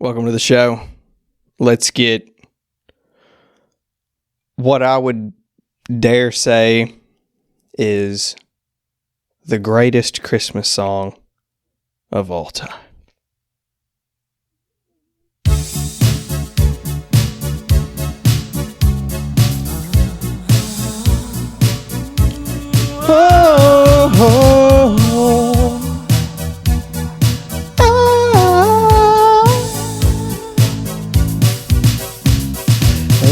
Welcome to the show. Let's get what I would dare say is the greatest Christmas song of all time. Oh, oh, oh.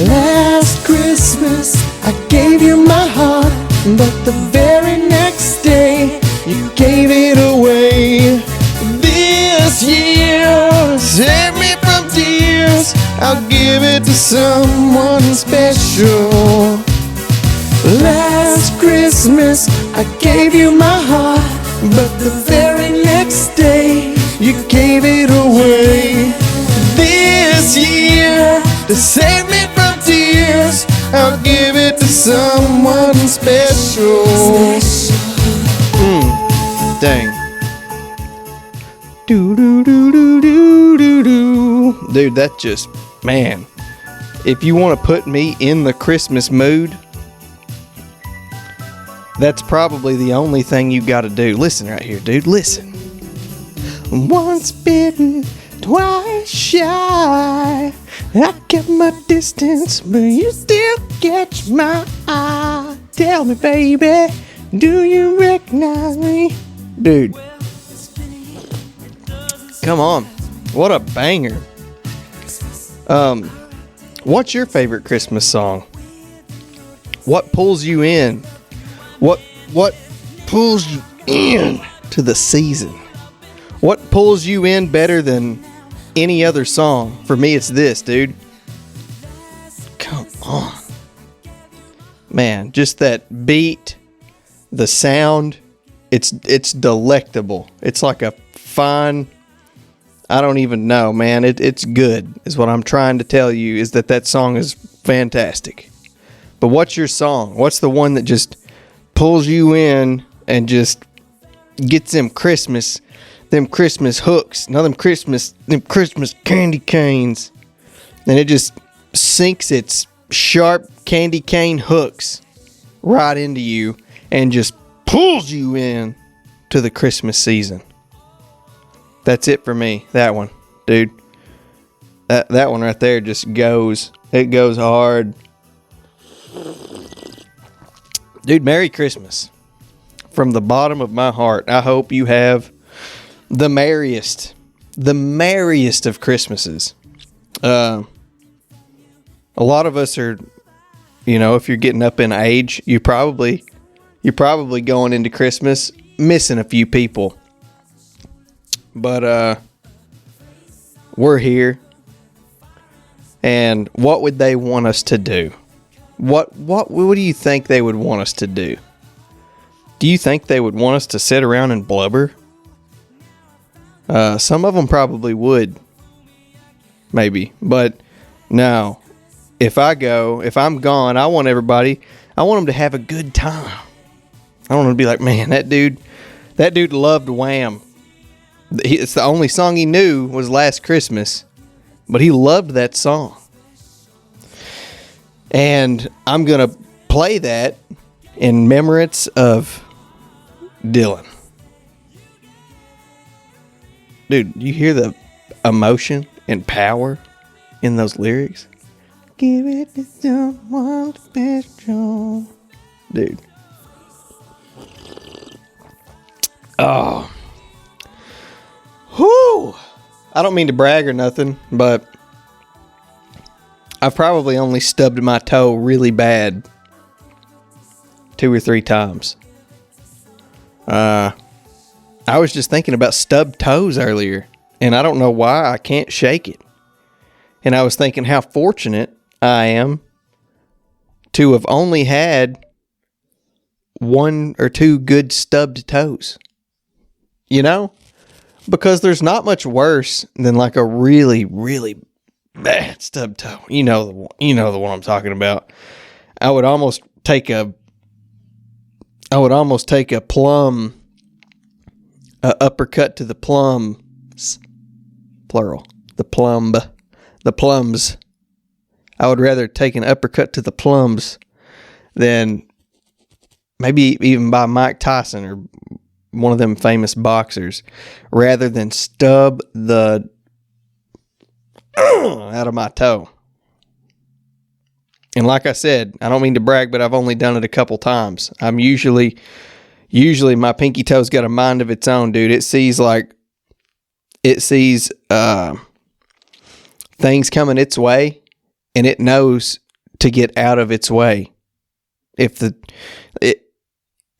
Last Christmas, I gave you my heart, but the very next day, you gave it away. This year, save me from tears, I'll give it to someone special. Last Christmas, I gave you my heart, but the very next day, you gave it away. This year, to save me from tears, I'll give it to someone special. Dang. Do do do do do do do. Dude, that just, man. If you want to put me in the Christmas mood, that's probably the only thing you got to do. Listen right here, dude. Listen. Once bitten, twice shy. I kept my distance, but you still catch my eye. Tell me, baby, do you recognize me? Dude. Come on. What a banger. What's your favorite Christmas song? What pulls you in? What pulls you in to the season? What pulls you in better than any other song? For me, it's this, dude. Come on. Man, just that beat, the sound, it's delectable. It's like a fine, I don't even know, man. It's good, is what I'm trying to tell you, is that song is fantastic. But what's your song? What's the one that just pulls you in and just gets them Christmas hooks, now them Christmas candy canes, and it just sinks its sharp candy cane hooks right into you and just pulls you in to the Christmas season. That's it for me. That one, dude. That one right there just goes. It goes hard. Dude, Merry Christmas. From the bottom of my heart, I hope you have the merriest of Christmases. A lot of us are, if you're getting up in age, you're probably going into Christmas missing a few people. But we're here. And what would they want us to do? What do you think they would want us to do? Do you think they would want us to sit around and blubber? Some of them probably would. Maybe. But no. If I'm gone, I want them to have a good time. I want them to be like, man, that dude loved Wham. It's the only song he knew was Last Christmas. But he loved that song. And I'm going to play that in remembrance of Dillon. Dude, you hear the emotion and power in those lyrics? Give it to someone special. Dude. Oh. Whoo! I don't mean to brag or nothing, but I've probably only stubbed my toe really bad 2 or 3 times. I was just thinking about stubbed toes earlier, and I don't know why I can't shake it. And I was thinking how fortunate I am to have only had 1 or 2 good stubbed toes. Because there's not much worse than like a really, really bad stubbed toe. You know the one I'm talking about. I would almost take a plum, uppercut to the plums, plural, the plums. I would rather take an uppercut to the plums than maybe even by Mike Tyson or one of them famous boxers, rather than stub the out of my toe. And like I said, I don't mean to brag, but I've only done it a couple times. I'm usually my pinky toe's got a mind of its own, dude. It sees things coming its way, and it knows to get out of its way. If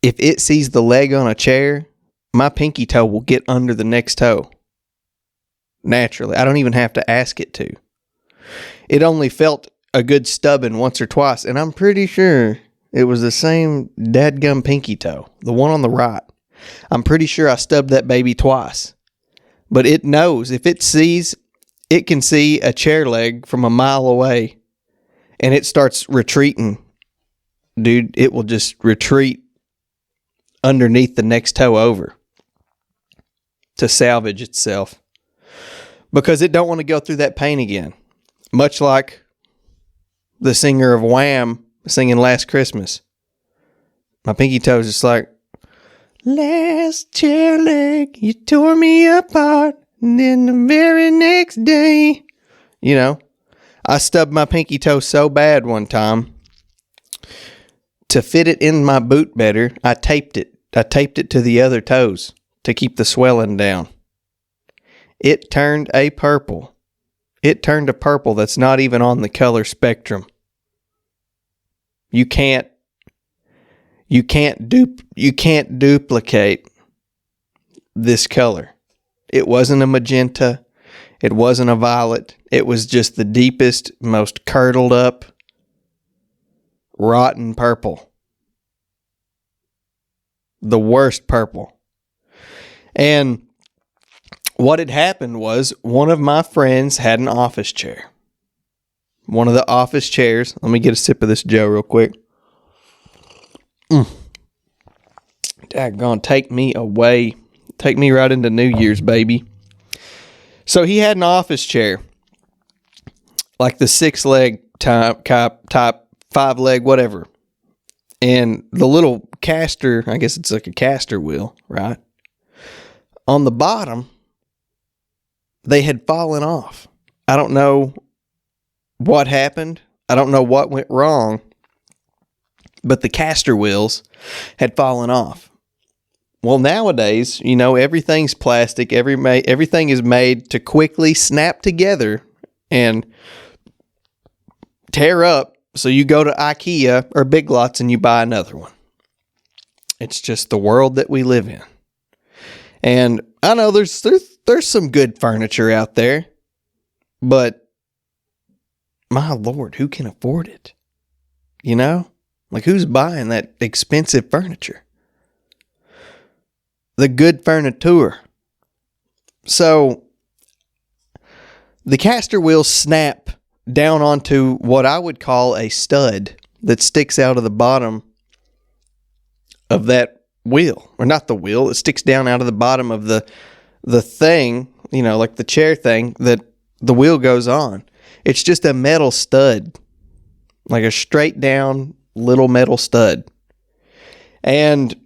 it sees the leg on a chair, my pinky toe will get under the next toe. Naturally. I don't even have to ask it to. It only felt a good stubbing once or twice, and I'm pretty sure it was the same dadgum pinky toe, the one on the right. I'm pretty sure I stubbed that baby twice. But it knows, if it sees, it can see a chair leg from a mile away, and it starts retreating. Dude, it will just retreat underneath the next toe over to salvage itself, because it don't want to go through that pain again. Much like the singer of Wham singing Last Christmas. My pinky toe is just like, last chair leg, you tore me apart, and then the very next day. You know, I stubbed my pinky toe so bad one time, to fit it in my boot better, I taped it. I taped it to the other toes to keep the swelling down. It turned a purple. It turned a purple that's not even on the color spectrum. You can't duplicate this color. It wasn't a magenta. It wasn't a violet. It was just the deepest, most curdled up, rotten purple. The worst purple. And what had happened was, one of my friends had an office chair. One of the office chairs. Let me get a sip of this Joe real quick. Daggone, take me away. Take me right into New Year's, baby. So he had an office chair. Like the 6-leg type, 5-leg, whatever. And the little caster, I guess it's like a caster wheel, right? On the bottom, they had fallen off. I don't know what happened. I don't know what went wrong. But the caster wheels had fallen off. Well, nowadays, you know, everything's plastic. Everything is made to quickly snap together and tear up. So you go to IKEA or Big Lots and you buy another one. It's just the world that we live in. And I know there's some good furniture out there, but my Lord, who can afford it? You know? Like, who's buying that expensive furniture? The good furniture. So the caster wheels snap down onto what I would call a stud that sticks out of the bottom of that wheel. Or not the wheel, it sticks down out of the bottom of the thing, you know, like the chair thing that the wheel goes on. It's just a metal stud, like a straight down little metal stud. And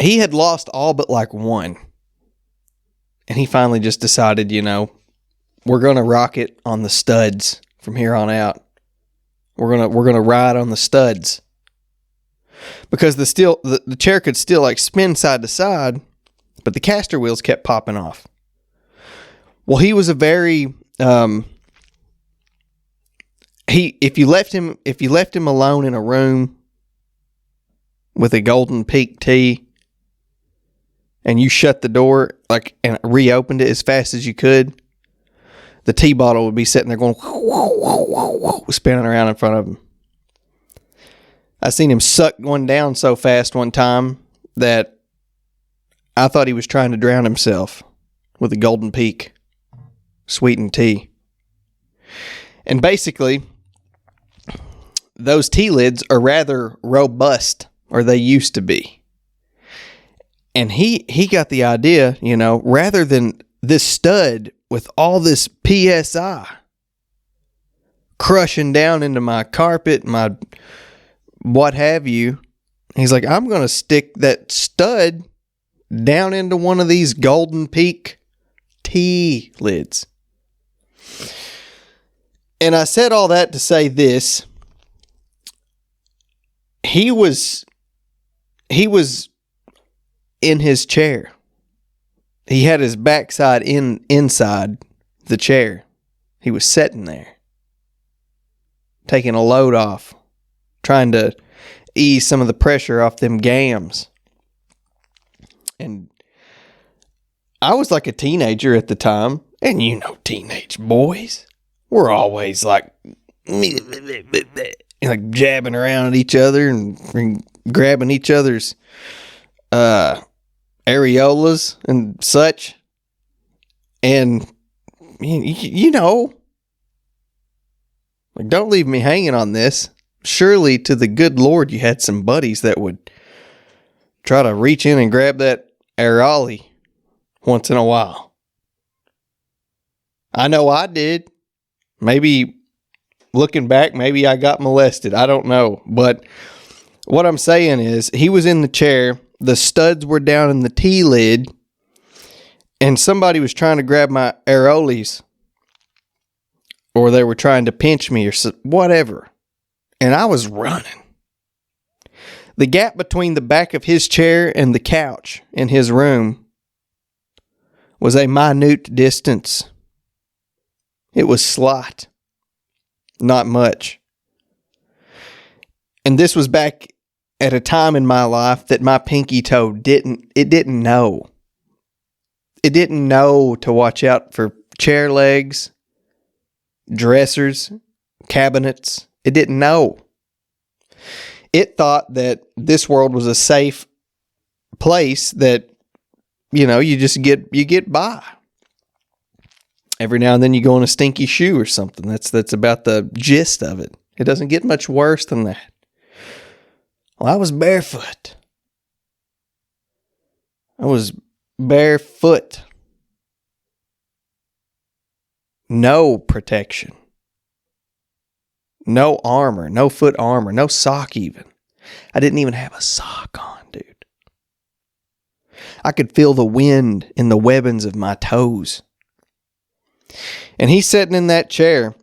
he had lost all but like one. And he finally just decided, you know, we're going to rock it on the studs from here on out. We're going to ride on the studs. Because the chair could still like spin side to side, but the caster wheels kept popping off. Well, he was a very if you left him alone in a room with a Golden Peak tea and you shut the door and reopened it as fast as you could, the tea bottle would be sitting there going spinning around in front of him. I seen him suck one down so fast one time that I thought he was trying to drown himself with a Golden Peak sweetened tea. And basically, those tea lids are rather robust, or they used to be. And he got the idea, you know, rather than this stud with all this PSI crushing down into my carpet, my what have you. He's like, I'm going to stick that stud down into one of these Golden Peak tea lids. And I said all that to say this. He was in his chair. He had his backside inside the chair. He was sitting there, taking a load off, trying to ease some of the pressure off them gams. And I was like a teenager at the time. And you know, teenage boys, we're always like jabbing around at each other and grabbing each other's areolas and such. And you know, like, don't leave me hanging on this. Surely to the good Lord you had some buddies that would try to reach in and grab that areola once in a while. I know I did. Maybe looking back, maybe I got molested. I don't know. But what I'm saying is, he was in the chair. The studs were down in the tea lid. And somebody was trying to grab my areolas. Or they were trying to pinch me or whatever. And I was running. The gap between the back of his chair and the couch in his room was a minute distance. It was slight. Not much. And this was back at a time in my life that my pinky toe didn't know. It didn't know to watch out for chair legs, dressers, cabinets. It didn't know. It thought that this world was a safe place that, you know, you get by. Every now and then you go in a stinky shoe or something. That's about the gist of it. It doesn't get much worse than that. Well, I was barefoot. I was barefoot. No protection. No armor. No foot armor. No sock even. I didn't even have a sock on, dude. I could feel the wind in the webbings of my toes. And he's sitting in that chair.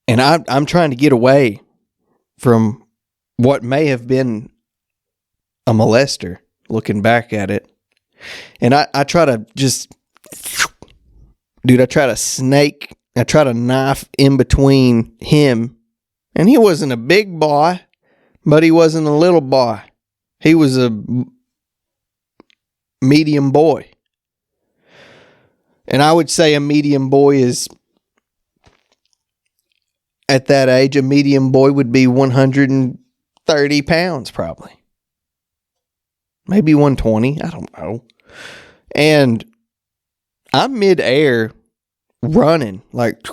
And I'm trying to get away from what may have been a molester, looking back at it. And I try to just, dude, I try to knife in between him. And he wasn't a big boy, but he wasn't a little boy. He was a medium boy. And I would say a medium boy is, at that age, a medium boy would be 130 pounds probably. Maybe 120, I don't know. And I'm midair running like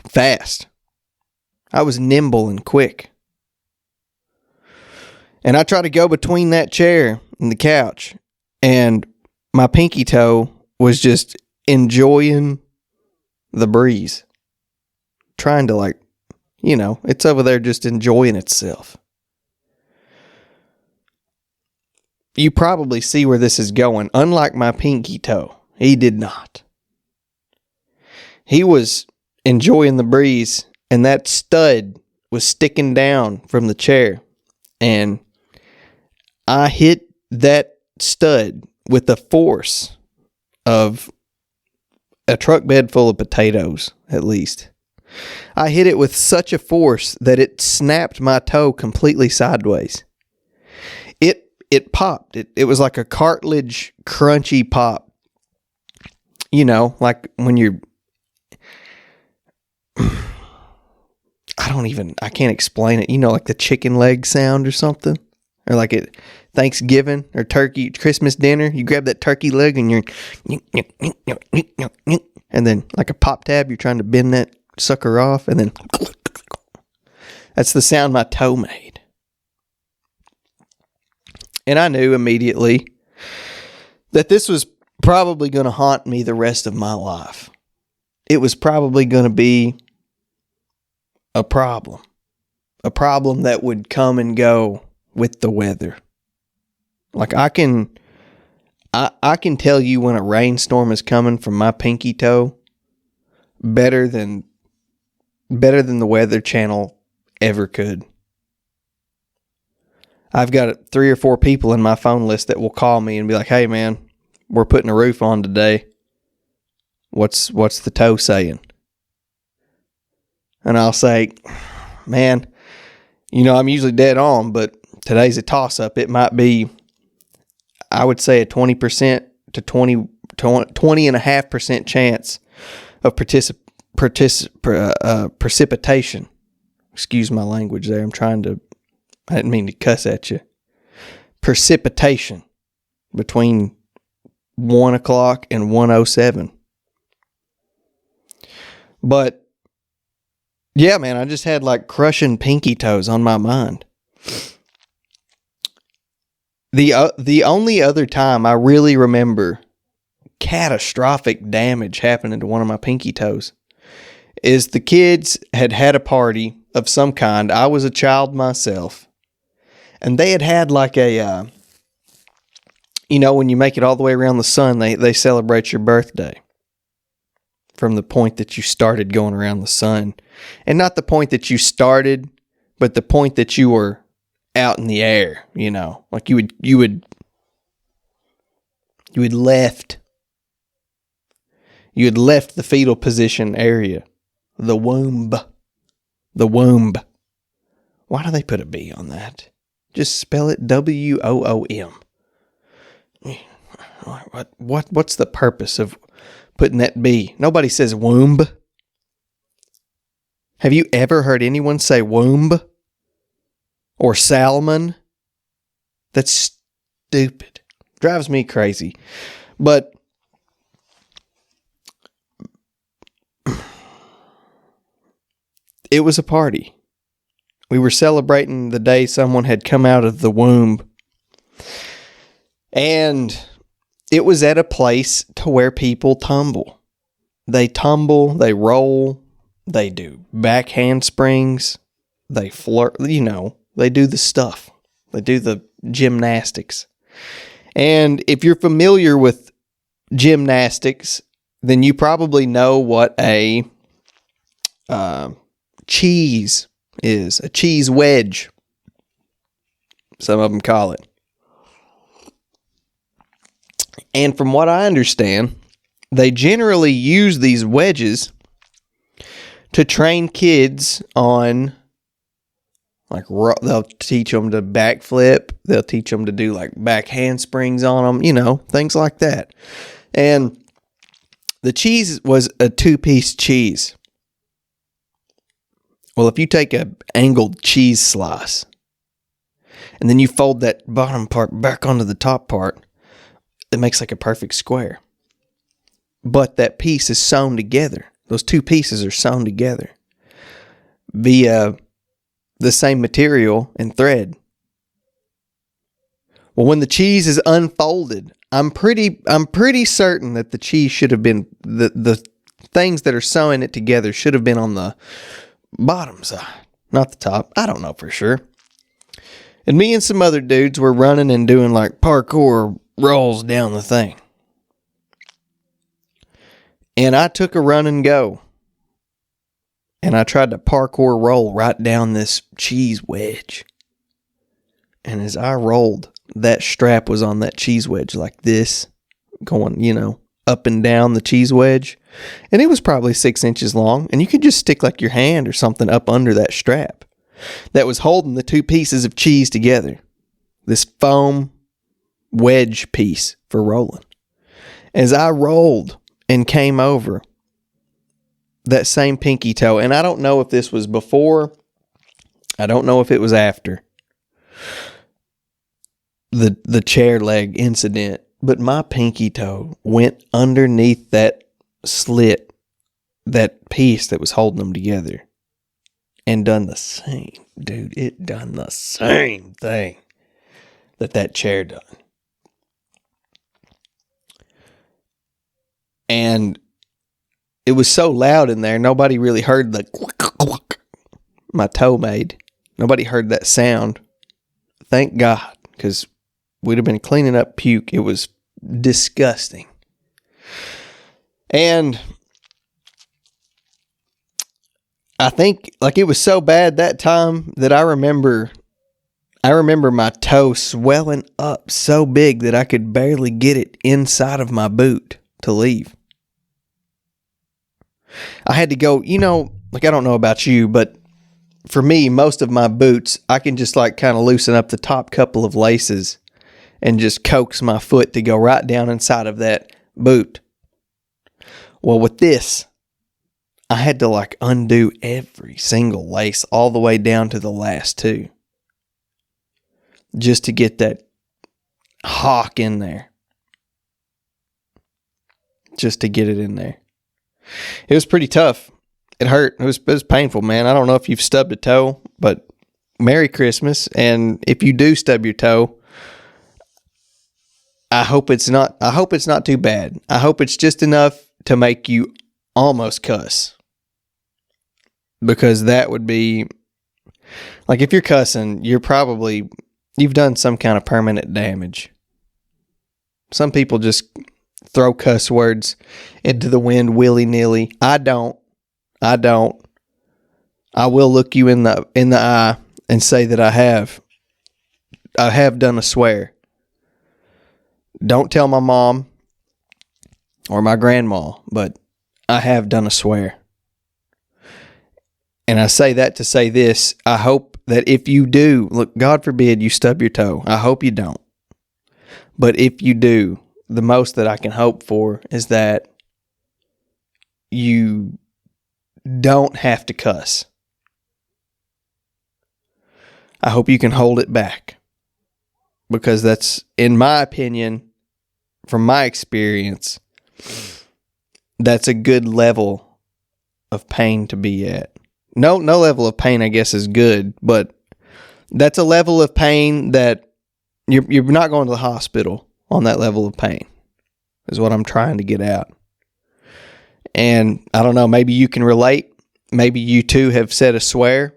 fast. I was nimble and quick. And I try to go between that chair and the couch. And my pinky toe was just enjoying the breeze. Trying to, like, you know, it's over there just enjoying itself. You probably see where this is going. Unlike my pinky toe, he did not. He was enjoying the breeze, and that stud was sticking down from the chair. And I hit that stud with the force of a truck bed full of potatoes, at least. I hit it with such a force that it snapped my toe completely sideways. It popped. It was like a cartilage crunchy pop. You know, like when you're... I can't explain it. You know, like the chicken leg sound or something? Or like at Thanksgiving or turkey, Christmas dinner, you grab that turkey leg and you're... And then like a pop tab, you're trying to bend that sucker off, and then... That's the sound my toe made. And I knew immediately that this was probably going to haunt me the rest of my life. It was probably going to be a problem that would come and go with the weather. Like I can tell you when a rainstorm is coming from my pinky toe better than the Weather Channel ever could. I've got 3 or 4 people in my phone list that will call me and be like, "Hey man, we're putting a roof on today. What's the toe saying?" And I'll say, "Man, I'm usually dead on, but today's a toss-up. It might be, I would say, a 20% to 20.5% chance of precipitation." Excuse my language there. I didn't mean to cuss at you. Precipitation between 1 o'clock and 1:07. But yeah, man, I just had like crushing pinky toes on my mind. The only other time I really remember catastrophic damage happening to one of my pinky toes is the kids had a party of some kind. I was a child myself. And they had like a, when you make it all the way around the sun, they celebrate your birthday from the point that you started going around the sun. And not the point that you started, but the point that you were out in the air, like you had left the fetal position area, the womb. Why do they put a B on that? Just spell it WOOM. What's the purpose of putting that B? Nobody says womb. Have you ever heard anyone say womb? Or salmon? That's stupid. Drives me crazy. But it was a party. We were celebrating the day someone had come out of the womb. And it was at a place to where people tumble. They tumble, they roll, they do back handsprings, they flirt, they do the stuff. They do the gymnastics. And if you're familiar with gymnastics, then you probably know what a cheese is. A cheese wedge, some of them call it. And from what I understand, they generally use these wedges to train kids on, like, they'll teach them to backflip. They'll teach them to do, like, back handsprings on them, things like that. And the cheese was a 2-piece cheese. Well, if you take an angled cheese slice and then you fold that bottom part back onto the top part, it makes like a perfect square. But that piece is sewn together. Those 2 pieces are sewn together via the same material and thread. Well, when the cheese is unfolded, I'm pretty certain that the cheese should have been, the things that are sewing it together should have been on the bottom side, not the top. I don't know for sure. And me and some other dudes were running and doing like parkour rolls down the thing. And I took a run and go. And I tried to parkour roll right down this cheese wedge. And as I rolled, that strap was on that cheese wedge like this, going, up and down the cheese wedge. And it was probably 6 inches long. And you could just stick like your hand or something up under that strap that was holding the 2 pieces of cheese together. This foam wedge piece for rolling. As I rolled and came over that same pinky toe, and I don't know if this was before, I don't know if it was after the chair leg incident, but my pinky toe went underneath that slit, that piece that was holding them together, and done the same, dude, it done the same thing that chair done. And it was so loud in there, nobody really heard the quack my toe made. Nobody heard that sound. Thank God, because we'd have been cleaning up puke. It was disgusting. And I think like it was so bad that time that I remember my toe swelling up so big that I could barely get it inside of my boot to leave. I had to go, like I don't know about you, but for me, most of my boots, I can just like kind of loosen up the top couple of laces and just coax my foot to go right down inside of that boot. Well, with this, I had to like undo every single lace all the way down to the last two just to get that hawk in there. Just to get it in there. It was pretty tough. It hurt. It was painful, man. I don't know if you've stubbed a toe, but Merry Christmas. And if you do stub your toe, I hope it's not too bad. I hope it's just enough to make you almost cuss. Because that would be like if you're cussing, you've done some kind of permanent damage. Some people just throw cuss words into the wind willy-nilly. I don't. I will look you in the eye and say that I have done a swear. Don't tell my mom or my grandma, but I have done a swear. And I say that to say this. I hope that if you do, look, God forbid you stub your toe. I hope you don't. But if you do, the most that I can hope for is that you don't have to cuss. I hope you can hold it back. Because that's, in my opinion, from my experience, that's a good level of pain to be at. No level of pain, I guess, is good, but that's a level of pain that you're not going to the hospital on that level of pain, is what I'm trying to get out. And I don't know, maybe you can relate. Maybe you too have said a swear.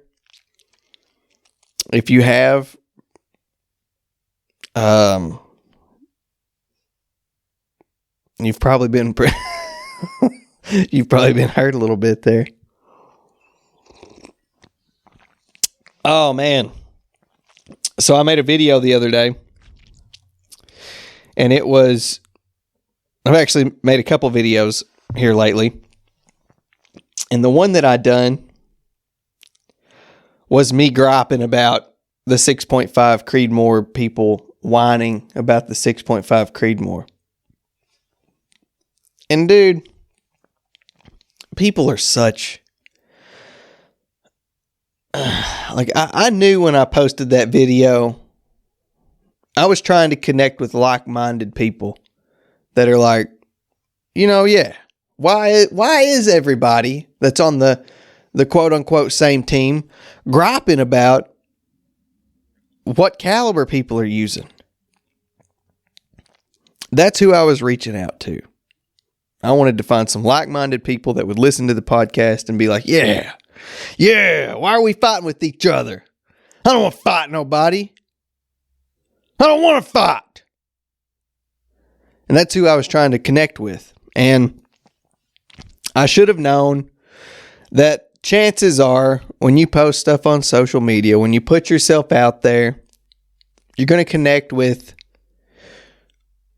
If you have, you've probably been you've probably been hurt a little bit there. Oh man. So I made a video the other day, and I've actually made a couple videos here lately. And the one that I done was me griping about the 6.5 Creedmoor, people whining about the 6.5 Creedmoor. And dude, people are such... I knew when I posted that video, I was trying to connect with like-minded people that are like, yeah, why is everybody that's on the quote-unquote same team griping about what caliber people are using? That's who I was reaching out to. I wanted to find some like-minded people that would listen to the podcast and be like, yeah, why are we fighting with each other? I don't want to fight nobody. I don't want to fight. And that's who I was trying to connect with. And I should have known that chances are when you post stuff on social media, when you put yourself out there, you're going to connect with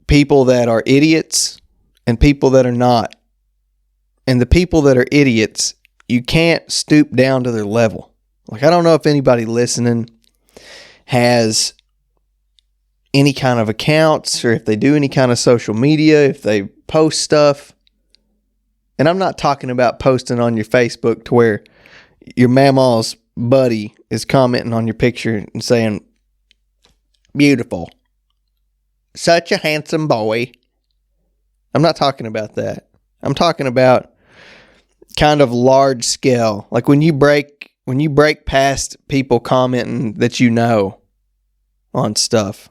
people that are idiots and people that are not. And the people that are idiots, you can't stoop down to their level. Like, I don't know if anybody listening has any kind of accounts or if they do any kind of social media, if they post stuff. And I'm not talking about posting on your Facebook to where your mama's buddy is commenting on your picture and saying, beautiful. Such a handsome boy. I'm not talking about that. I'm talking about kind of large scale. Like when you break past people commenting that you know on stuff,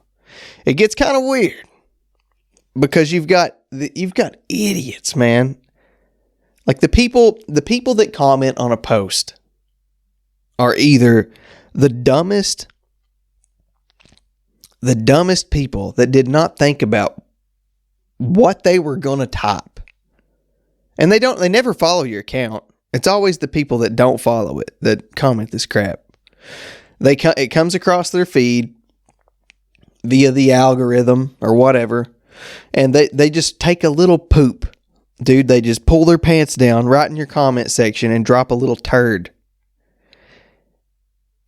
it gets kind of weird because you've got idiots, man. Like the people that comment on a post are either the dumbest people that did not think about what they were going to type. And they never follow your account. It's always the people that don't follow it that comment this crap. It comes across their feed via the algorithm or whatever, and they just take a little poop. Dude, they just pull their pants down right in your comment section and drop a little turd.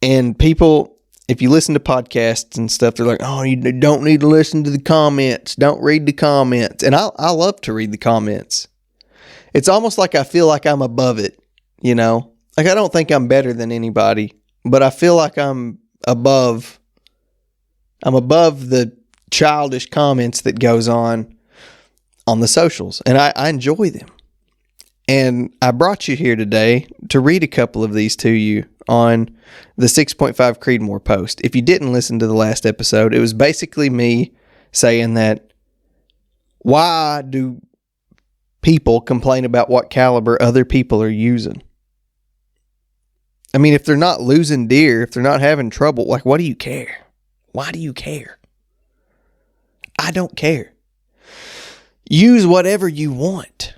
And people, if you listen to podcasts and stuff, they're like, oh, you don't need to listen to the comments. Don't read the comments. And I love to read the comments. It's almost like I feel like I'm above it, you know? Like I don't think I'm better than anybody, but I feel like I'm above the childish comments that goes on the socials, and I enjoy them. And I brought you here today to read a couple of these to you on the 6.5 Creedmoor post. If you didn't listen to the last episode, it was basically me saying that why do people complain about what caliber other people are using? I mean, if they're not losing deer, if they're not having trouble, like, what do you care? Why do you care? I don't care. Use whatever you want.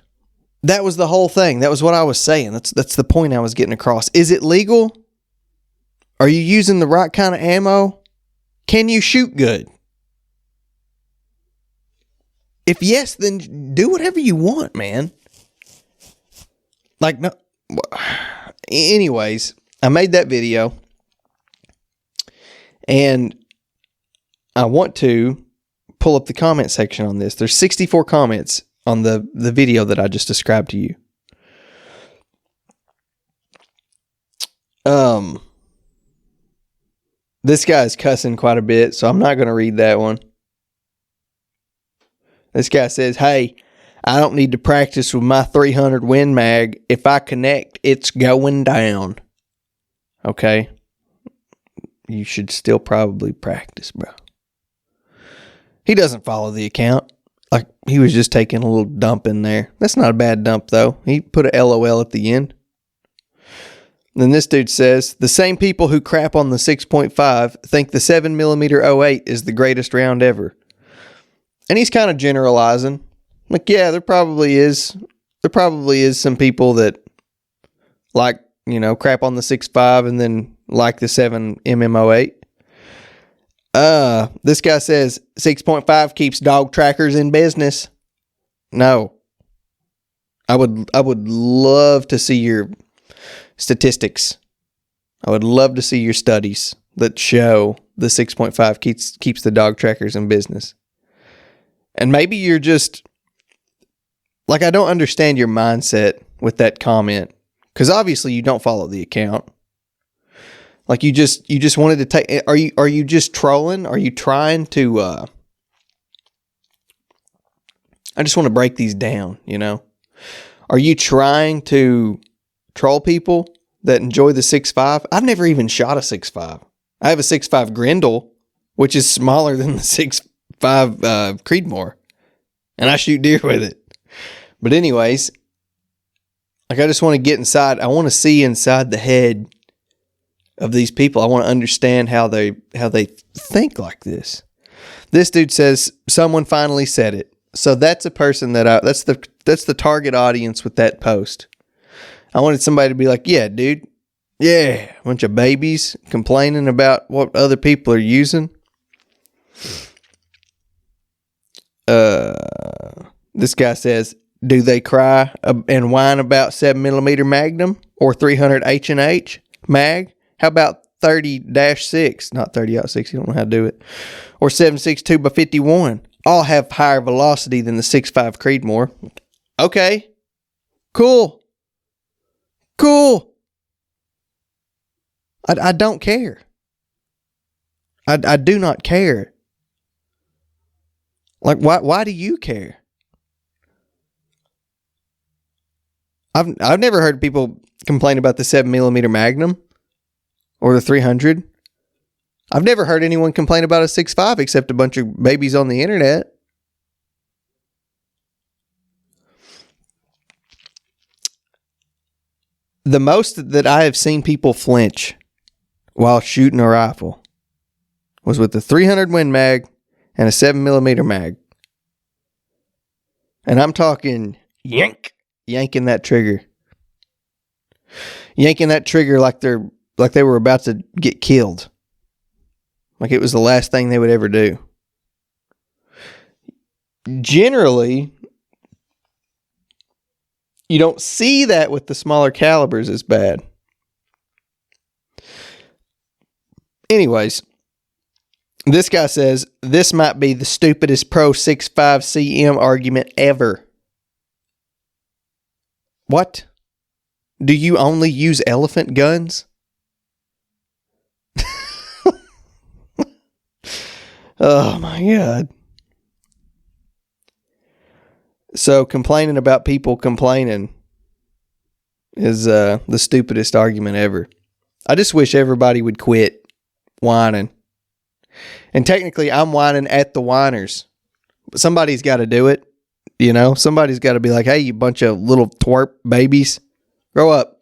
That was the whole thing. That was what I was saying. That's the point I was getting across. Is it legal? Are you using the right kind of ammo? Can you shoot good? If yes, then do whatever you want, man. Like, no. Anyways, I made that video, and I want to pull up the comment section on this. There's 64 comments on the video that I just described to you. This guy's cussing quite a bit, so I'm not going to read that one. This guy says, hey, I don't need to practice with my 300 Win Mag. If I connect, it's going down. Okay. You should still probably practice, bro. He doesn't follow the account. Like, he was just taking a little dump in there. That's not a bad dump, though. He put a LOL at the end. Then this dude says, the same people who crap on the 6.5 think the 7mm 08 is the greatest round ever. And he's kind of generalizing. Like, yeah, there probably is some people that like, you know, crap on the 6.5 and then like the 7mm 08. This guy says 6.5 keeps dog trackers in business. No. I would love to see your statistics. I would love to see your studies that show the 6.5 keeps the dog trackers in business. And maybe you're just like, I don't understand your mindset with that comment, because obviously you don't follow the account. Like you just wanted to take. Are you just trolling? Are you trying to? I just want to break these down. You know, are you trying to troll people that enjoy the 6.5? I've never even shot a 6.5. I have a 6.5 Grendel, which is smaller than the 6.5 Creedmoor, and I shoot deer with it. But anyways, like I just want to get inside. I want to see inside the head of these people. I want to understand how they think like this. This dude says, someone finally said it. So that's a person that's the target audience with that post. I wanted somebody to be like, yeah, dude. Yeah. A bunch of babies complaining about what other people are using. This guy says, do they cry and whine about 7mm Magnum or 300 H&H mag? How about 30-6? Not 30-6, you don't know how to do it. Or 7.62 by 51. All have higher velocity than the 6.5 Creedmoor. Okay. Cool. I don't care. I do not care. Like, why do you care? I've never heard people complain about the 7mm Magnum or the 300. I've never heard anyone complain about a 6.5 except a bunch of babies on the internet. The most that I have seen people flinch while shooting a rifle was with the 300 Win Mag and a 7mm mag. And I'm talking yanking that trigger. Yanking that trigger like they were about to get killed. Like it was the last thing they would ever do. Generally, you don't see that with the smaller calibers as bad. Anyways, this guy says, this might be the stupidest Pro 6.5 CM argument ever. What? Do you only use elephant guns? Oh my God. So complaining about people complaining is the stupidest argument ever. I just wish everybody would quit whining. And technically, I'm whining at the whiners. But somebody's got to do it. You know, somebody's got to be like, hey, you bunch of little twerp babies. Grow up.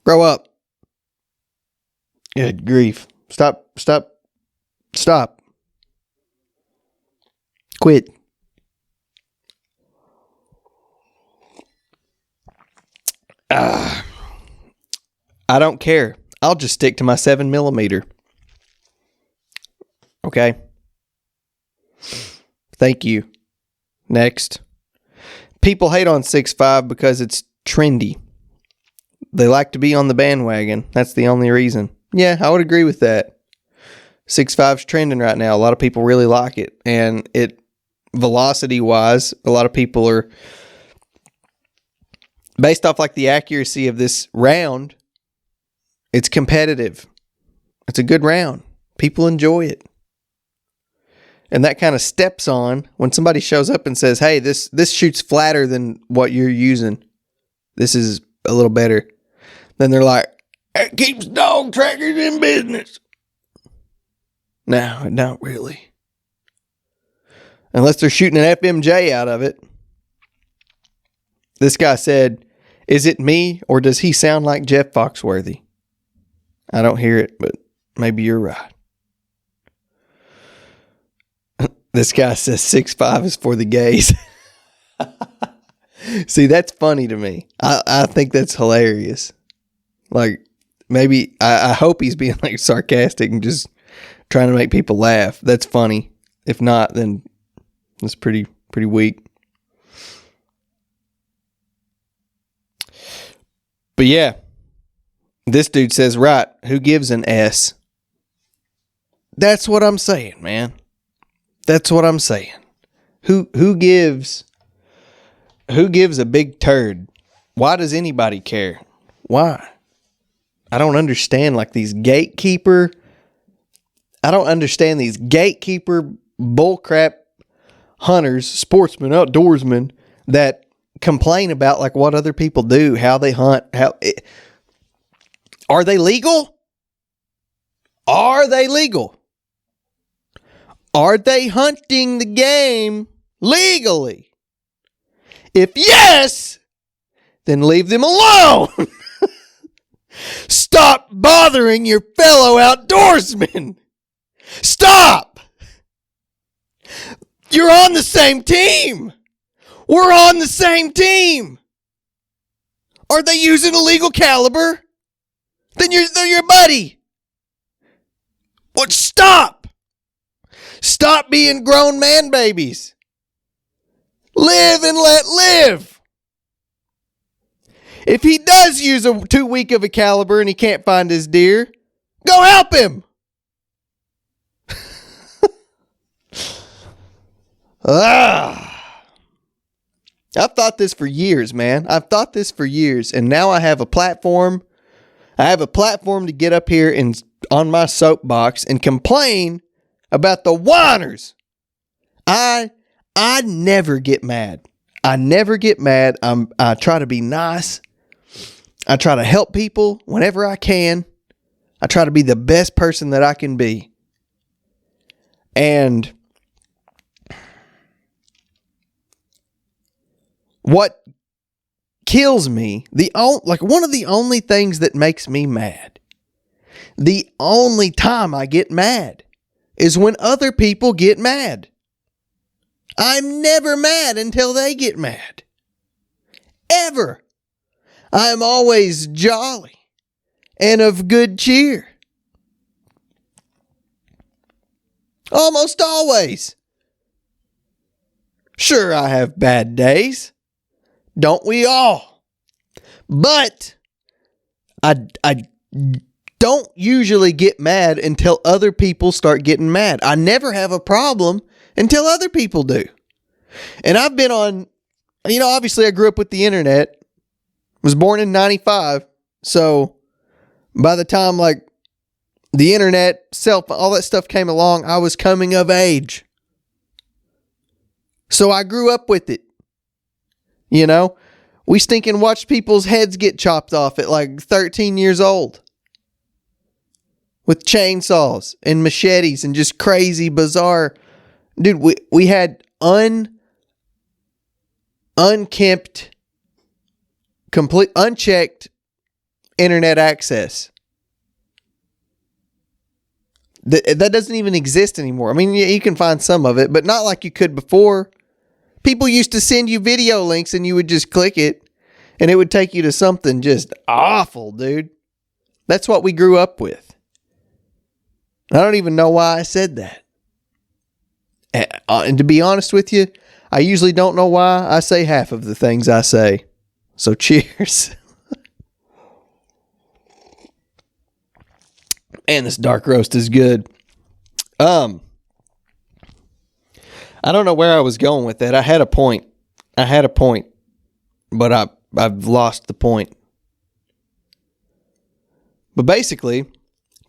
Grow up. Good grief. Stop. Quit. I don't care. I'll just stick to my 7mm. Okay. Thank you. Next. People hate on 6.5 because it's trendy. They like to be on the bandwagon. That's the only reason. Yeah, I would agree with that. 6.5's trending right now. A lot of people really like it. And it, velocity-wise, a lot of people are, based off like the accuracy of this round, it's competitive. It's a good round. People enjoy it. And that kind of steps on when somebody shows up and says, hey, this shoots flatter than what you're using. This is a little better. Then they're like, it keeps dog trackers in business. No, it don't really. Unless they're shooting an FMJ out of it. This guy said, is it me or does he sound like Jeff Foxworthy? I don't hear it, but maybe you're right. This guy says 6.5 is for the gays. See, that's funny to me. I think that's hilarious. Like, maybe, I hope he's being like sarcastic and just trying to make people laugh. That's funny. If not, then it's pretty weak. But yeah, this dude says, right, who gives an S? That's what I'm saying, man. That's what I'm saying. Who gives a big turd? Why does anybody care? Why? I don't understand like these gatekeeper bullcrap hunters, sportsmen, outdoorsmen that complain about like what other people do, how they hunt, are they legal? Are they legal? Are they hunting the game legally? If yes, then leave them alone. Stop bothering your fellow outdoorsmen. Stop. You're on the same team. We're on the same team. Are they using a legal caliber? Then they're your buddy. What? Stop. Stop being grown man babies. Live and let live. If he does use a too weak of a caliber and he can't find his deer, go help him. I've thought this for years, man. I've thought this for years, and now I have a platform. I have a platform to get up here and on my soapbox and complain about the whiners. I never get mad. I never get mad. I try to be nice. I try to help people whenever I can. I try to be the best person that I can be. And what kills me, one of the only things that makes me mad, the only time I get mad is when other people get mad. I'm never mad until they get mad. Ever. I'm always jolly and of good cheer. Almost always. Sure, I have bad days. Don't we all? But I don't usually get mad until other people start getting mad. I never have a problem until other people do. And I've been on, obviously I grew up with the internet. Was born in 95. So by the time like the internet, cell phone, all that stuff came along, I was coming of age. So I grew up with it. We stinking watched people's heads get chopped off at like 13 years old. With chainsaws and machetes and just crazy, bizarre. Dude, we had unkempt, complete, unchecked internet access. That doesn't even exist anymore. I mean, you can find some of it, but not like you could before. People used to send you video links and you would just click it and it would take you to something just awful, dude. That's what we grew up with. I don't even know why I said that. And to be honest with you, I usually don't know why I say half of the things I say. So cheers. Man, this dark roast is good. I don't know where I was going with that. I had a point, but I've lost the point. But basically,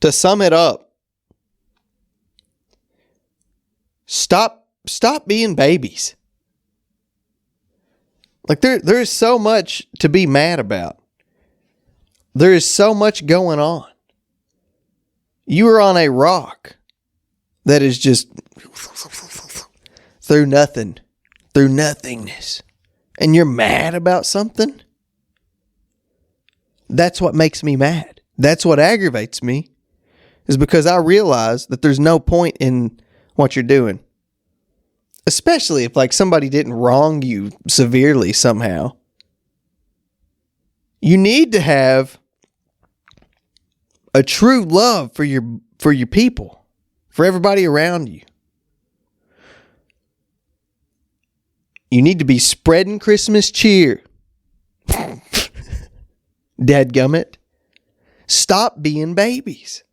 to sum it up, stop being babies. Like there is so much to be mad about. There is so much going on. You are on a rock that is just through nothing, through nothingness, and you're mad about something? That's what makes me mad. That's what aggravates me, is because I realize that there's no point in what you're doing. Especially if like somebody didn't wrong you severely somehow. You need to have a true love for your people, for everybody around you. You need to be spreading Christmas cheer. Dadgummit. Stop being babies.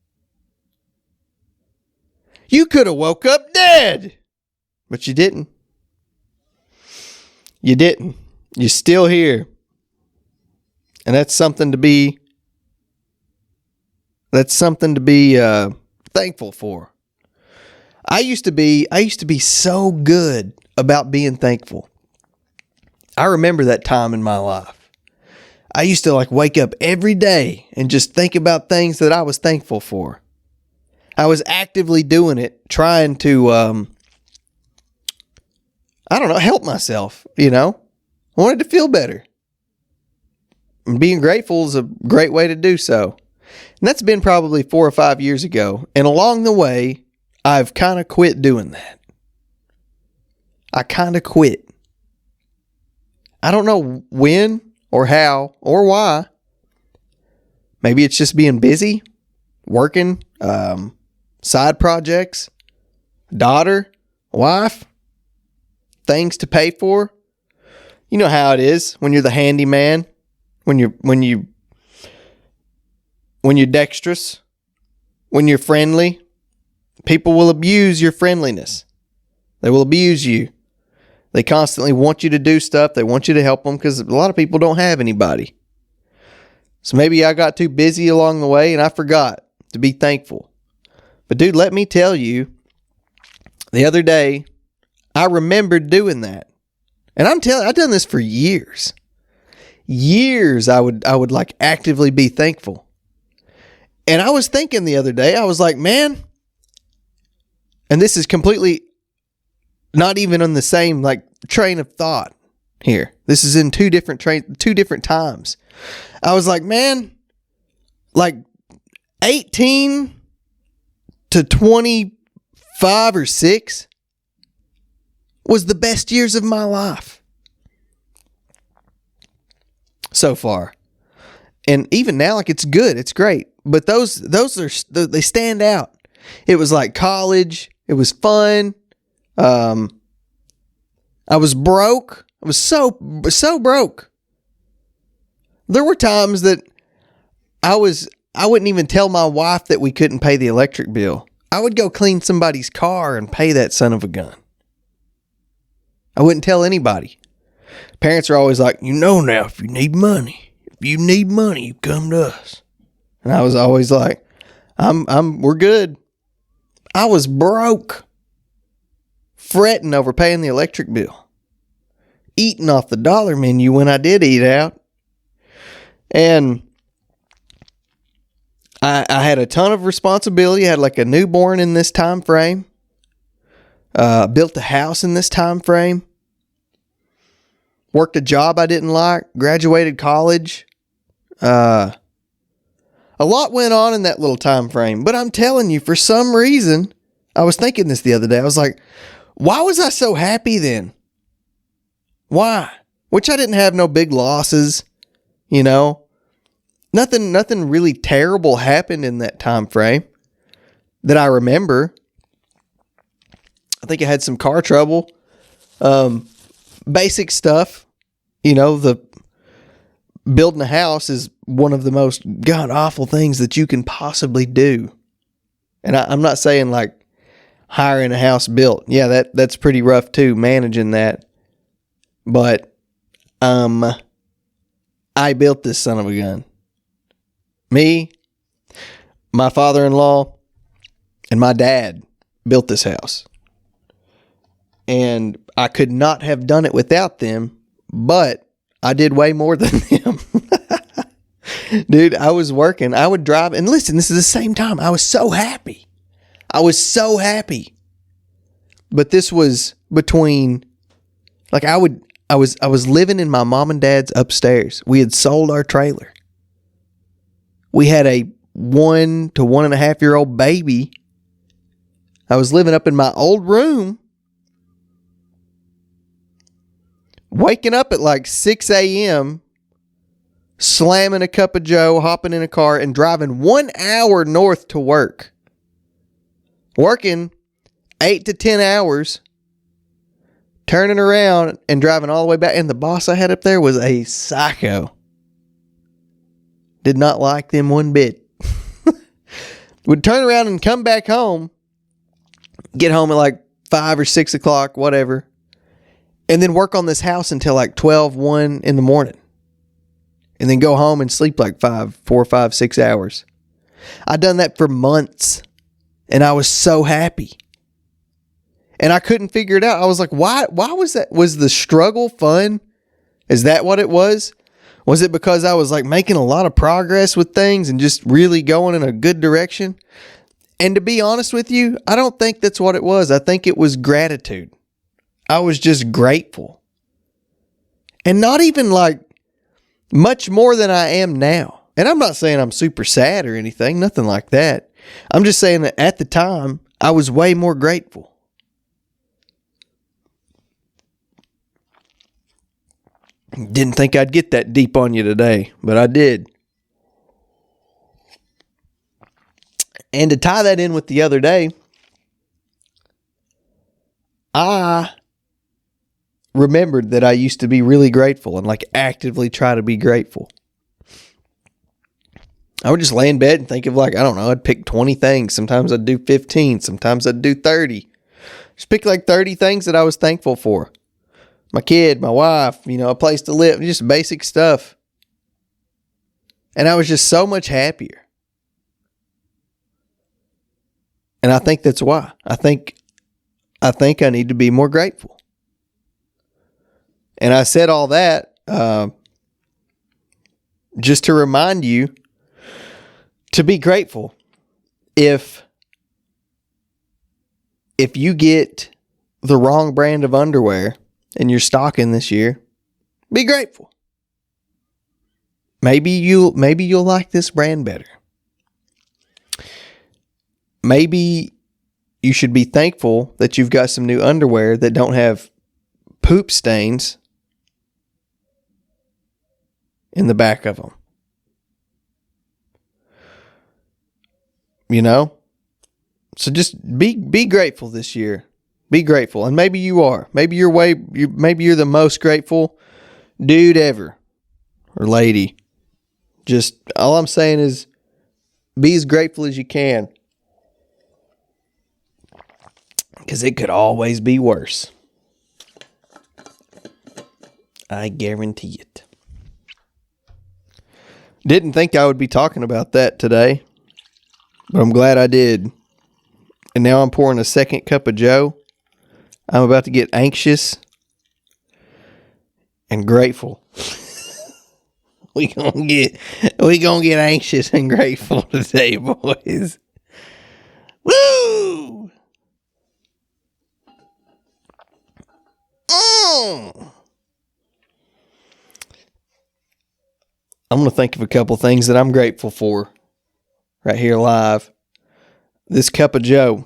You could have woke up dead, but you didn't. You didn't. You're still here. And that's something to be thankful for. I used to be so good about being thankful. I remember that time in my life. I used to like wake up every day and just think about things that I was thankful for. I was actively doing it, trying to, help myself, I wanted to feel better. And being grateful is a great way to do so. And that's been probably 4 or 5 years ago. And along the way, I've kind of quit doing that. I kind of quit. I don't know when or how or why. Maybe it's just being busy, working, side projects, daughter, wife, things to pay for. You know how it is when you're the handyman, when you're dexterous, when you're friendly. People will abuse your friendliness. They will abuse you. They constantly want you to do stuff. They want you to help them because a lot of people don't have anybody. So maybe I got too busy along the way and I forgot to be thankful. But dude, let me tell you, the other day, I remembered doing that. And I've done this for years. Years I would like actively be thankful. And I was thinking the other day, I was like, man, and this is completely not even on the same like train of thought. here. This is in two different times. I was like, man, like 18 to 25 or 6 was the best years of my life so far. And even now, like, it's good, it's great. But those they stand out. It was like college. It was fun. I was broke. I was so broke. There were times that I wouldn't even tell my wife that we couldn't pay the electric bill. I would go clean somebody's car and pay that son of a gun. I wouldn't tell anybody. Parents are always like, now, if you need money, you come to us. And I was always like, we're good. I was broke, fretting over paying the electric bill, eating off the dollar menu when I did eat out. And I had a ton of responsibility. I had like a newborn in this time frame. Built a house in this time frame. Worked a job I didn't like. Graduated college. A lot went on in that little time frame. But I'm telling you, for some reason, I was thinking this the other day. I was like, why was I so happy then? Why? Which I didn't have no big losses, Nothing really terrible happened in that time frame that I remember. I think I had some car trouble. Basic stuff. The building a house is one of the most god awful things that you can possibly do. And I'm not saying like hiring a house built. Yeah, that's pretty rough too, managing that. But I built this son of a gun. Me, my father-in-law, and my dad built this house. And I could not have done it without them, but I did way more than them. Dude, I was working. I would drive. And listen, this is the same time. I was so happy. But this was between, like, I was living in my mom and dad's upstairs. We had sold our trailer. We had a 1 to 1.5 year old baby. I was living up in my old room. Waking up at like 6 a.m., slamming a cup of joe, hopping in a car, and driving 1 hour north to work. Working 8 to 10 hours, turning around and driving all the way back. And the boss I had up there was a psycho. Did not like them one bit. Would turn around and come back home, get home at like 5 or 6 o'clock, whatever, and then work on this house until like 12, 1 in the morning. And then go home and sleep like 4, 5, 6 hours. I'd done that for months, and I was so happy. And I couldn't figure it out. I was like, why was that? Was the struggle fun? Is that what it was? Was it because I was like making a lot of progress with things and just really going in a good direction? And to be honest with you, I don't think that's what it was. I think it was gratitude. I was just grateful. And not even like much more than I am now. And I'm not saying I'm super sad or anything, nothing like that. I'm just saying that at the time, I was way more grateful. Didn't think I'd get that deep on you today, but I did. And to tie that in with the other day, I remembered that I used to be really grateful and like actively try to be grateful. I would just lay in bed and think of like, I don't know, I'd pick 20 things. Sometimes I'd do 15. Sometimes I'd do 30. Just pick like 30 things that I was thankful for. My kid, my wife, a place to live, just basic stuff. And I was just so much happier. And I think that's why. I think I need to be more grateful. And I said all that just to remind you to be grateful. If you get the wrong brand of underwear in your stocking this year, Be grateful. Maybe you'll like this brand better. Maybe you should be thankful that you've got some new underwear that don't have poop stains in the back of them. You know? So just be grateful this year. Be grateful. And maybe you are. Maybe you're the most grateful dude ever. Or lady. Just all I'm saying is be as grateful as you can. Because it could always be worse. I guarantee it. Didn't think I would be talking about that today. But I'm glad I did. And now I'm pouring a second cup of Joe. I'm about to get anxious and grateful. We gonna get anxious and grateful today, boys. Woo! I'm gonna think of a couple things that I'm grateful for right here live. This cup of Joe.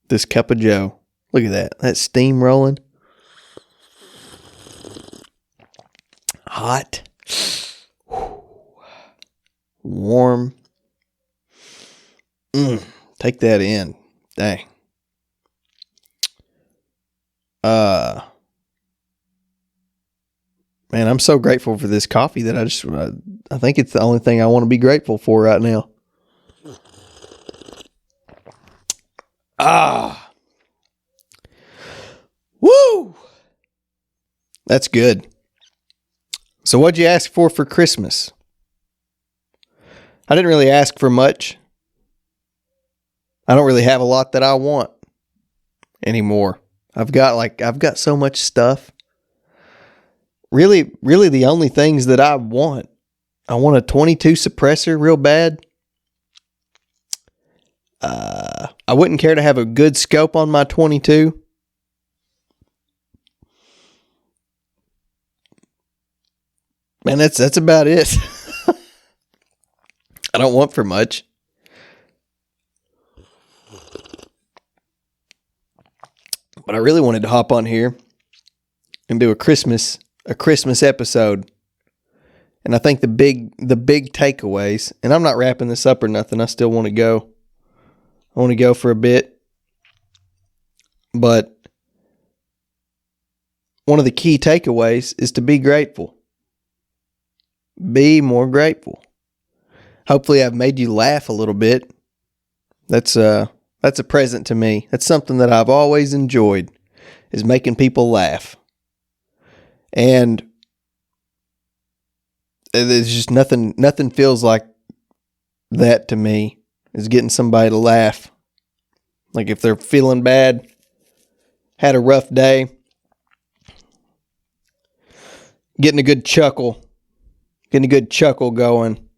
Look at that. That steam rolling. Hot. Warm. Take that in. Dang. Man, I'm so grateful for this coffee that I think it's the only thing I want to be grateful for right now. Woo! That's good. So what'd you ask for Christmas? I didn't really ask for much. I don't really have a lot that I want anymore. I've got so much stuff. Really the only things that I want a 22 suppressor real bad. I wouldn't care to have a good scope on my 22. Man, that's about it. I don't want for much. But I really wanted to hop on here and do a Christmas episode. And I think the big takeaways, and I'm not wrapping this up or nothing. I still want to go. I want to go for a bit. But one of the key takeaways is to be grateful. Be more grateful. Hopefully I've made you laugh a little bit. That's a present to me. That's something that I've always enjoyed, is making people laugh. And there's just nothing feels like that to me, is getting somebody to laugh. Like if they're feeling bad, had a rough day, getting a good chuckle going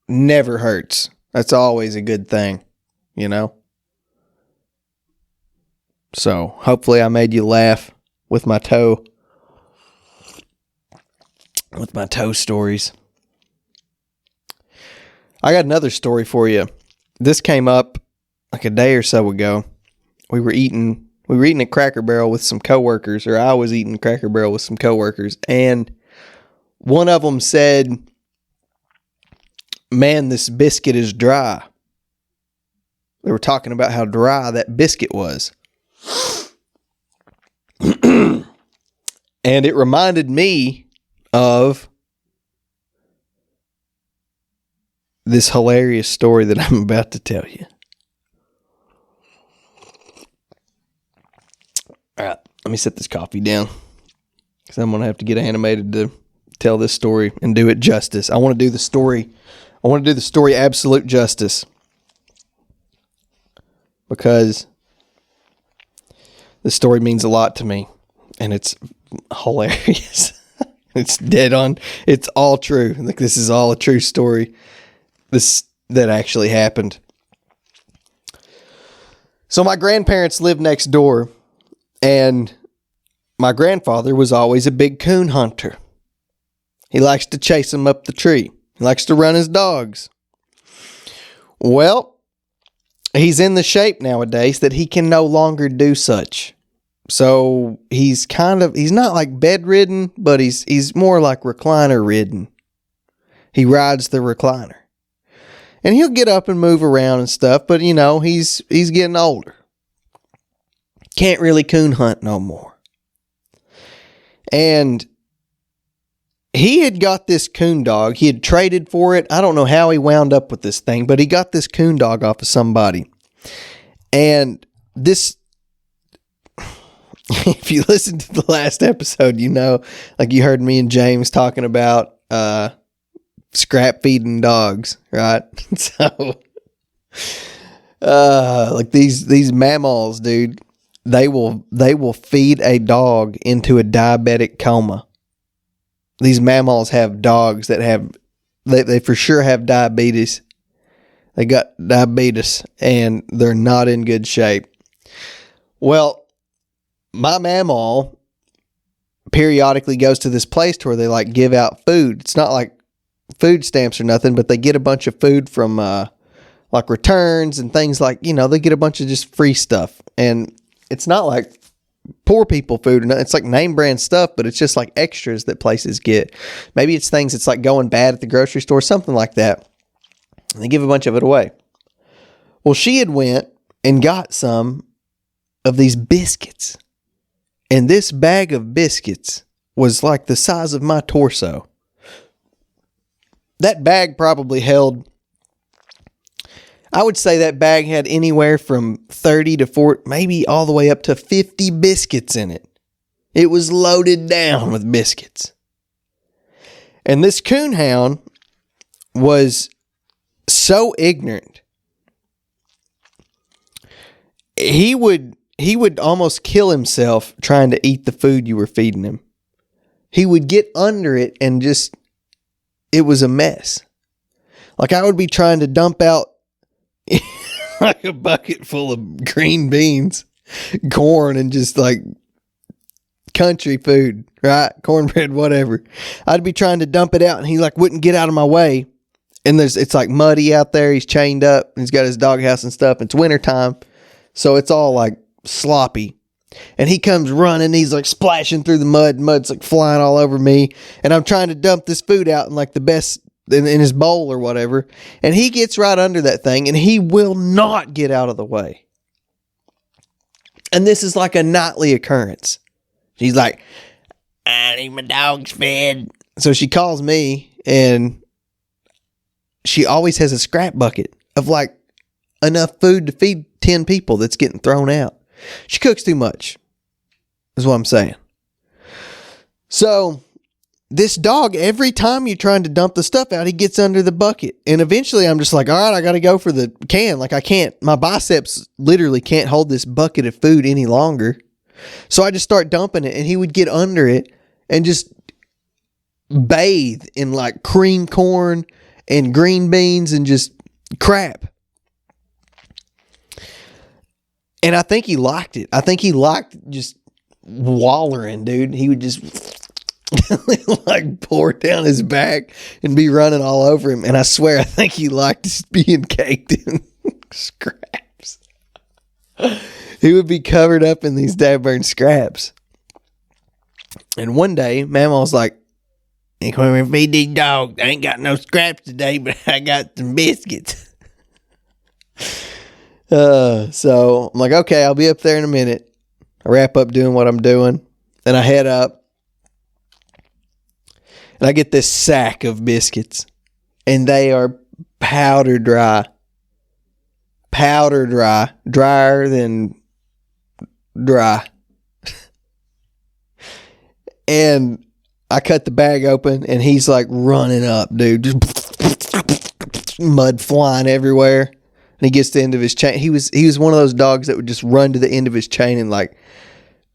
never hurts. That's always a good thing, you know? So hopefully I made you laugh with my toe stories. I got another story for you. This came up like a day or so ago. We were eating at Cracker Barrel with some coworkers, or I was eating Cracker Barrel with some coworkers, and one of them said, "Man, this biscuit is dry." They were talking about how dry that biscuit was. And it reminded me of this hilarious story that I'm about to tell you. All right, let me set this coffee down, because I'm going to have to get animated to tell this story and do it justice. I want to do the story absolute justice, because this story means a lot to me, and it's hilarious. It's dead on. It's all true. Like, this is all a true story. That actually happened. So my grandparents lived next door, and my grandfather was always a big coon hunter. He likes to chase them up the tree. He likes to run his dogs. Well, he's in the shape nowadays that he can no longer do such. So he's not like bedridden, but he's more like recliner ridden. He rides the recliner. And he'll get up and move around and stuff, but he's getting older. Can't really coon hunt no more. And he had got this coon dog. He had traded for it. I don't know how he wound up with this thing, but he got this coon dog off of somebody. And this, if you listen to the last episode, like you heard me and James talking about scrap feeding dogs, right? So, like these mammals, dude, they will feed a dog into a diabetic coma. These mammals have dogs that they for sure have diabetes. They got diabetes and they're not in good shape. Well, my mammal periodically goes to this place to where they like give out food. It's not like food stamps or nothing, but they get a bunch of food from like returns and things like, they get a bunch of just free stuff. And it's not like poor people food or nothing. It's like name brand stuff, but it's just like extras that places get. Maybe it's things that's like going bad at the grocery store, something like that. And they give a bunch of it away. Well, she had went and got some of these biscuits. And this bag of biscuits was like the size of my torso. That bag probably held, I would say that bag had anywhere from 30 to 40, maybe all the way up to 50 biscuits in it. It was loaded down with biscuits. And this coonhound was so ignorant. He would almost kill himself trying to eat the food you were feeding him. He would get under it and just, it was a mess. Like I would be trying to dump out like a bucket full of green beans, corn, and just like country food, right? Cornbread, whatever. I'd be trying to dump it out and he like wouldn't get out of my way. And it's like muddy out there. He's chained up. He's got his doghouse and stuff. It's wintertime. So it's all like sloppy. And he comes running. He's like splashing through the mud. Mud's like flying all over me. And I'm trying to dump this food out in like the best, in his bowl or whatever. And he gets right under that thing and he will not get out of the way. And this is like a nightly occurrence. She's like, I need my dogs fed. So she calls me and she always has a scrap bucket of like enough food to feed 10 people that's getting thrown out. She cooks too much, is what I'm saying. So this dog, every time you're trying to dump the stuff out, he gets under the bucket. And eventually I'm just like, all right, I got to go for the can. Like I can't, my biceps literally can't hold this bucket of food any longer. So I just start dumping it and he would get under it and just bathe in like cream corn and green beans and just crap. And I think he liked it. I think he liked just wallering, dude. He would just like pour it down his back and be running all over him. And I swear, I think he liked just being caked in scraps. He would be covered up in these damn scraps. And one day, Mama was like, "Hey, come here and feed these dogs. I ain't got no scraps today, but I got some biscuits." So I'm like, okay, I'll be up there in a minute. I wrap up doing what I'm doing. Then I head up. And I get this sack of biscuits. And they are powder dry. Powder dry. Drier than dry. And I cut the bag open and he's like running up, dude. Just mud flying everywhere. And he gets to the end of his chain. He was one of those dogs that would just run to the end of his chain and like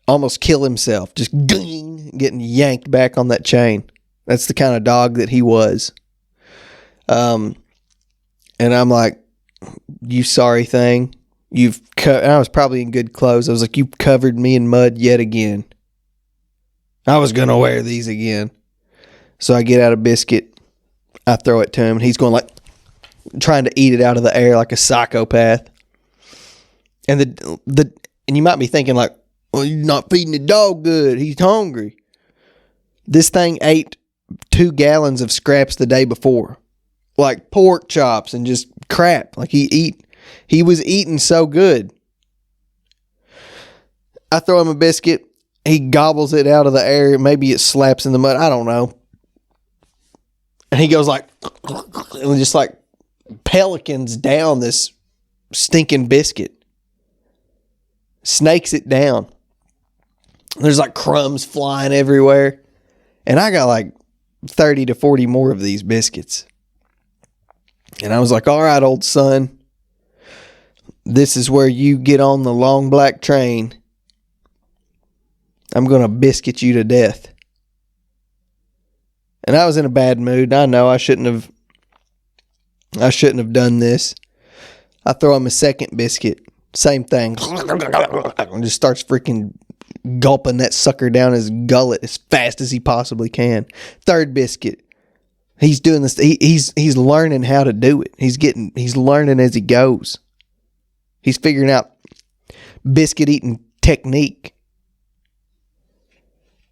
almost kill himself. Just getting yanked back on that chain. That's the kind of dog that he was. And I'm like, you sorry thing. And I was probably in good clothes. I was like, you covered me in mud yet again. I was going to wear these again. So I get out a biscuit. I throw it to him. And he's going like, trying to eat it out of the air like a psychopath. And and you might be thinking like, well, you're not feeding the dog good. He's hungry. This thing ate 2 gallons of scraps the day before. Like pork chops and just crap. Like he was eating so good. I throw him a biscuit. He gobbles it out of the air. Maybe it slaps in the mud. I don't know. And he goes like, and just like pelicans down this stinking biscuit. Snakes it down. There's like crumbs flying everywhere. And I got like 30 to 40 more of these biscuits. And I was like, all right, old son. This is where you get on the long black train. I'm going to biscuit you to death. And I was in a bad mood. I know I shouldn't have done this. I throw him a second biscuit. Same thing. And just starts freaking gulping that sucker down his gullet as fast as he possibly can. Third biscuit. He's doing this. He's learning how to do it. He's learning as he goes. He's figuring out biscuit eating technique.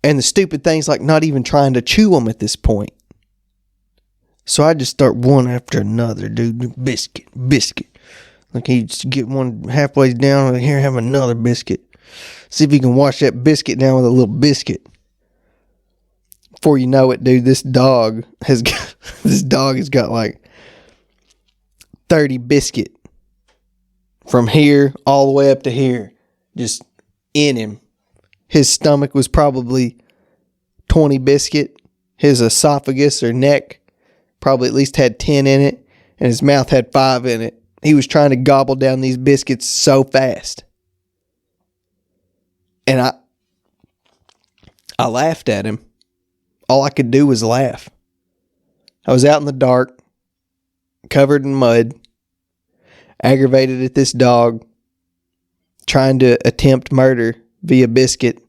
And the stupid thing's like not even trying to chew them at this point. So I just start one after another, dude. Biscuit. Like he just get one halfway down, and here have another biscuit. See if you can wash that biscuit down with a little biscuit. Before you know it, dude, this dog has got like 30 biscuit from here all the way up to here, just in him. His stomach was probably 20 biscuit. His esophagus or neck probably at least had 10 in it, and his mouth had 5 in it. He was trying to gobble down these biscuits so fast. And I laughed at him. All I could do was laugh. I was out in the dark, covered in mud, aggravated at this dog, trying to attempt murder via biscuit.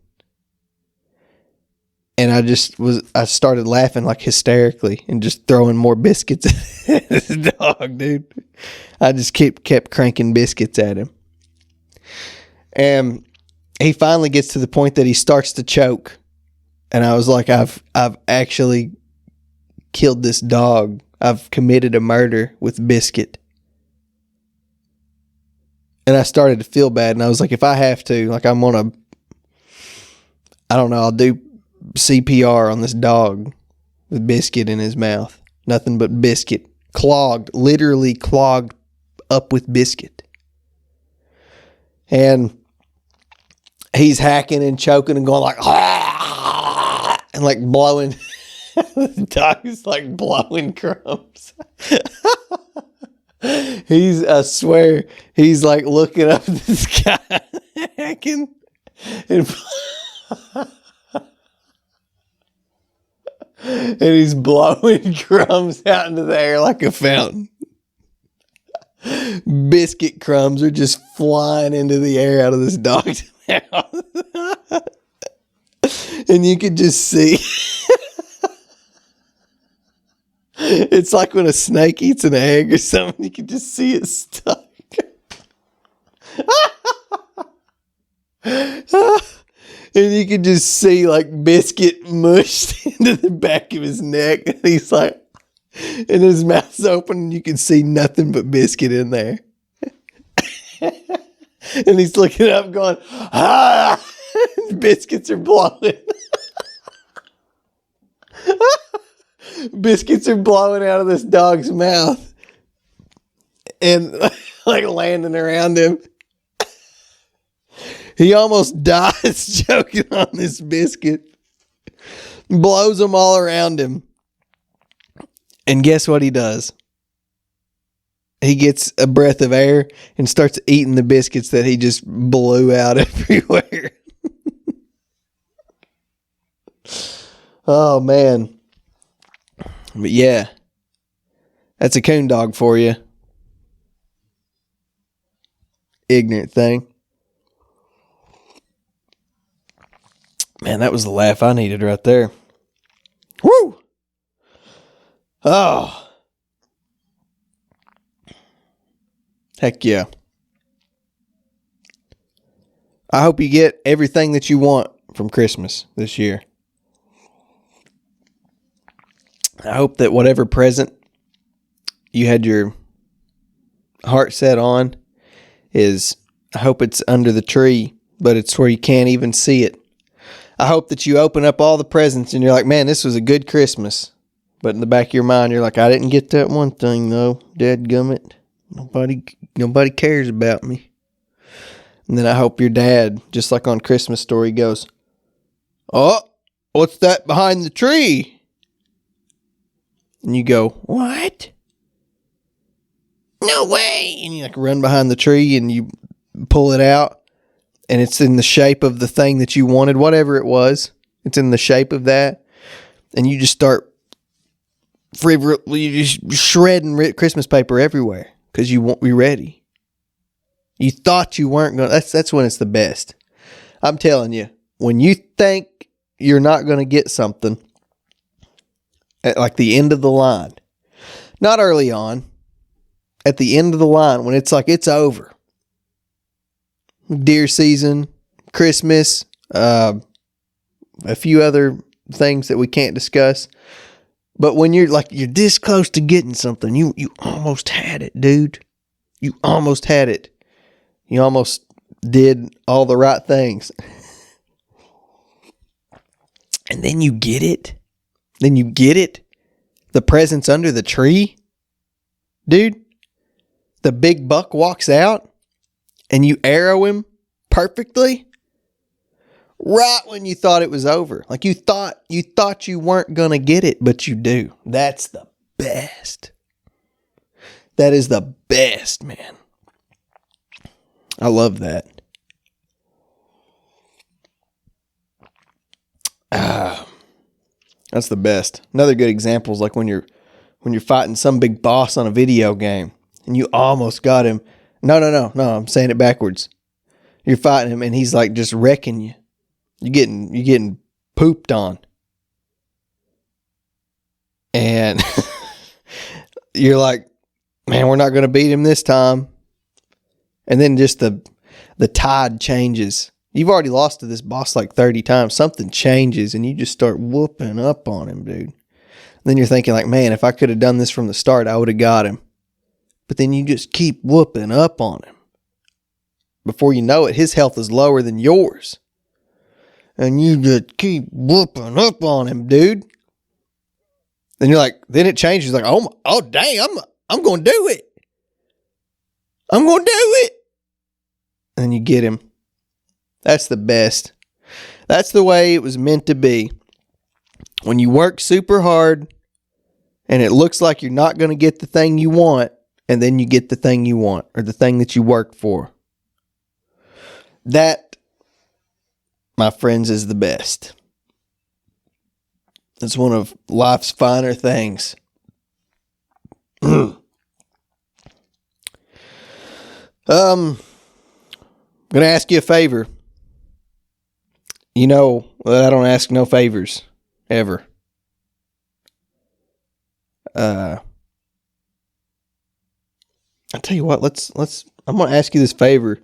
And I started laughing like hysterically and just throwing more biscuits at this dog, dude. I just kept cranking biscuits at him. And he finally gets to the point that he starts to choke. And I was like, I've actually killed this dog. I've committed a murder with biscuit. And I started to feel bad. And I was like, if I have to, like I'll do CPR on this dog with biscuit in his mouth. Nothing but biscuit. Literally clogged up with biscuit. And he's hacking and choking and going like, ah! And like blowing. The dog is like blowing crumbs. I swear, he's like looking up at the sky, hacking, and he's blowing crumbs out into the air like a fountain. Biscuit crumbs are just flying into the air out of this dog's mouth. And you could just see. It's like when a snake eats an egg or something, you can just see it stuck. And you can just see like biscuit mushed into the back of his neck. And he's like, and his mouth's open and you can see nothing but biscuit in there. And he's looking up going, ah! Biscuits are blowing. Biscuits are blowing out of this dog's mouth and like landing around him. He almost dies choking on this biscuit. Blows them all around him. And guess what he does? He gets a breath of air and starts eating the biscuits that he just blew out everywhere. Oh, man. But yeah, that's a coon dog for you. Ignorant thing. Man, that was the laugh I needed right there. Woo! Oh. Heck yeah. I hope you get everything that you want from Christmas this year. I hope that whatever present you had your heart set on I hope it's under the tree, but it's where you can't even see it. I hope that you open up all the presents and you're like, man, this was a good Christmas. But in the back of your mind, you're like, I didn't get that one thing though. Dadgummit. Nobody cares about me. And then I hope your dad, just like on Christmas Story, goes, oh, what's that behind the tree? And you go, what? No way. And you like run behind the tree and you pull it out. And it's in the shape of the thing that you wanted, whatever it was. It's in the shape of that. And you just start shredding Christmas paper everywhere because you won't be ready. You thought you weren't going to. That's when it's the best. I'm telling you, when you think you're not going to get something at like the end of the line, not early on, at the end of the line when it's like it's over. Deer season, Christmas, a few other things that we can't discuss. But when you're this close to getting something, you almost had it, dude. You almost had it. You almost did all the right things. And then you get it. The present's under the tree. Dude, the big buck walks out. And you arrow him perfectly right when you thought it was over. Like you thought you weren't going to get it, but you do. That's the best. That is the best, man. I love that. That's the best. Another good example is like when you're fighting some big boss on a video game and you almost got him. No, I'm saying it backwards. You're fighting him and he's like just wrecking you. You're getting pooped on. And you're like, man, we're not going to beat him this time. And then just the tide changes. You've already lost to this boss like 30 times. Something changes and you just start whooping up on him, dude. And then you're thinking like, man, if I could have done this from the start, I would have got him. But then you just keep whooping up on him. Before you know it, his health is lower than yours. And you just keep whooping up on him, dude. Then you're like, then it changes. Like, oh dang, I'm going to do it. I'm going to do it. And you get him. That's the best. That's the way it was meant to be. When you work super hard and it looks like you're not going to get the thing you want, and then you get the thing you want, or the thing that you worked for. That, my friends, is the best. It's one of life's finer things. I'm going to ask you a favor. You know that I don't ask no favors, ever. I'll tell you what, I'm going to ask you this favor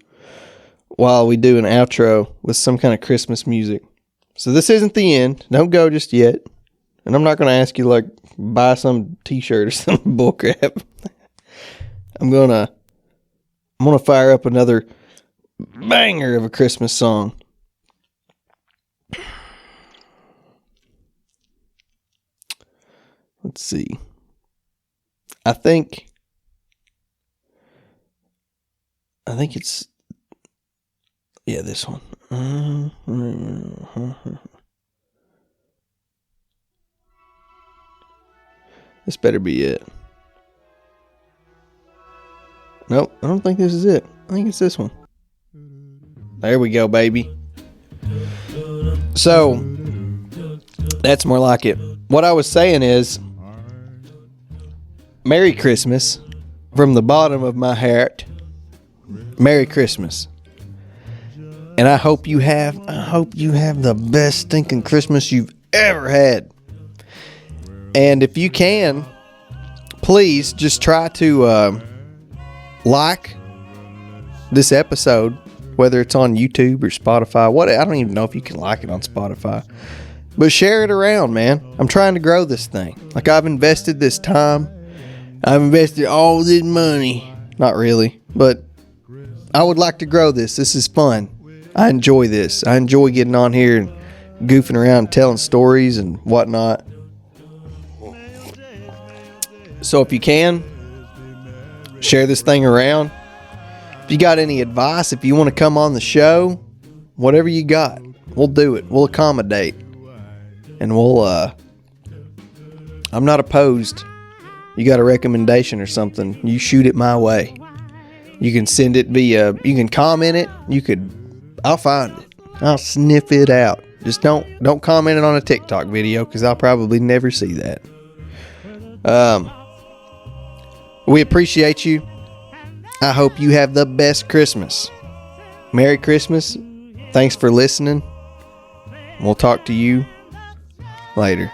while we do an outro with some kind of Christmas music. So this isn't the end. Don't go just yet. And I'm not going to ask you like buy some t-shirt or some bullcrap. I'm going to fire up another banger of a Christmas song. Let's see. I think it's, yeah, this one. This better be it. Nope, I don't think this is it. I think it's this one. There we go, baby. So, that's more like it. What I was saying is, Merry Christmas from the bottom of my heart. Merry Christmas. And I hope you have the best stinking Christmas you've ever had. And if you can, please just try to like this episode, whether it's on YouTube or Spotify. I don't even know if you can like it on Spotify. But share it around, man. I'm trying to grow this thing. Like, I've invested this time. I've invested all this money. Not really, but I would like to grow this. This is fun. I enjoy this. I enjoy getting on here and goofing around, telling stories and whatnot. So if you can, share this thing around. If you got any advice, if you want to come on the show, whatever you got, we'll do it. We'll accommodate. And we'll, I'm not opposed. You got a recommendation or something, you shoot it my way. You can send it you can comment it. I'll find it. I'll sniff it out. Just don't comment it on a TikTok video, because I'll probably never see that. We appreciate you. I hope you have the best Christmas. Merry Christmas. Thanks for listening. We'll talk to you later.